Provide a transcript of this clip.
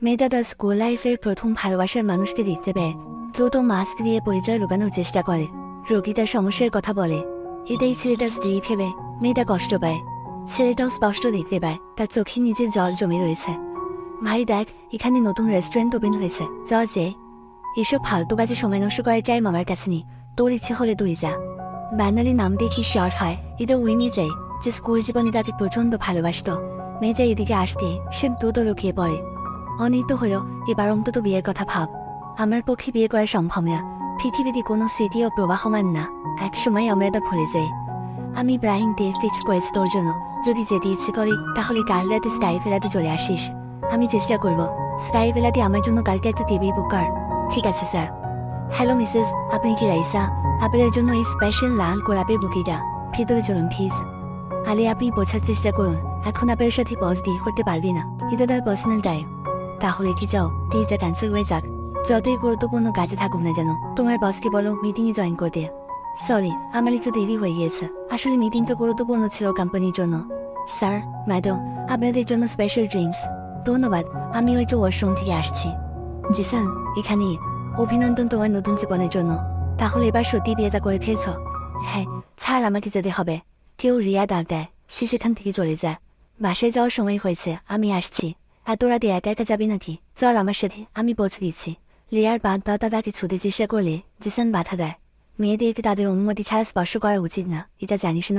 মেয়েটা তার স্কুল লাইফের প্রথম ভালোবাসার মানুষকে দেখতে পেয়ে দ্রুত মাস্ক দিয়ে পরিচয় লুকানোর চেষ্টা করে। রোগী তার সমস্যার কথা বলে, এটাই ছেলেটার স্ত্রী ভেবে মেয়েটা কষ্ট পায়। ছেলেটাও স্পষ্ট দেখতে পায় তার চোখে নিজের জল জমে রয়েছে। ভাই দেখ, এখানে নতুন রেস্টুরেন্ট ওপেন হয়েছে, চল যে। এসব ফালতু কাজে সময় নষ্ট করার টাইম আমার কাছে নেই, তোর ইচ্ছে হলে তুই যা। ব্যানালি নাম দেখি শিওর হয় এটা ওই মেয়েটাই যে স্কুল জীবনে তাকে প্রচন্ড ভালোবাসত। মেয়েটা এদিকে আসতে সে দ্রুত লুকিয়ে পড়ে। অনেক তো হলো, এবার অন্তত বিয়ের কথা ভাব। আমার পক্ষে বিয়ে করা সম্ভব না, পৃথিবীতে কোনো স্মৃতিও প্রবাহমান না, একসময় আমরা তা ভুলে যাই। আমি ব্রাইন ডেট ফিক্স করেছি তোর জন্য, যদি যেতে ইচ্ছে করে তাহলে কাল রাতে স্কাই ভেলাতে চলে আসিস। আমি চেষ্টা করব স্কাই ভেলাতে আমার জন্য কালকে একটা টিভি বুক কর। ঠিক আছে স্যার। হ্যালো মিসেস, আপনি কি রাইসা? আপনার জন্য এই স্পেশাল লাল গোলাপের বুকিটা। ভিতরে চলুন প্লিজ। আলে আপনি বোঝার চেষ্টা করুন, এখন আপনার সাথে বস ডিল করতে পারবি না, এটা তার পার্সোনাল টাইম। তাহলে কি চাও ডিলটা ক্যান্সেল হয়ে যাক? যতই গুরুত্বপূর্ণ কাজে থাকুক না কেন, তোমার বসকে বলো মিটিংয়ে জয়েন করতে। সরি, আমার একটু দেরি হয়ে গিয়েছে, আসলে মিটিংটা গুরুত্বপূর্ণ ছিল কোম্পানির জন্য। স্যার, ম্যাডাম, আপনাদের জন্য স্পেশাল ড্রিঙ্কস। ধন্যবাদ, আমি একটু ওয়াশরুম থেকে আসছি। জি স্যার, এখানেই। অভিনন্দন তোমার নতুন জীবনের জন্য। তাহলে এবার সত্যি বিয়েটা করে ফেলছ? হ্যাঁ, ছাড়, আমাকে যেতে হবে। কেউ রিয়া ডাক দেয়, সে সেখান থেকে চলে যায়। বাসায় যাওয়ার সময় হয়েছে, আমি আসছি। এত রাতে একা একা যাবি নাকি? চল আমার সাথে, আমি পৌঁছে দিচ্ছি। রিয়ার বাগদাদা তাকে ছুটে চেষ্টা করলে জিসান বাধা দেয়। মেয়েদেরকে তাদের অনুমতি ছাড়া স্পর্শ করা উচিত না, এটা জানিস না?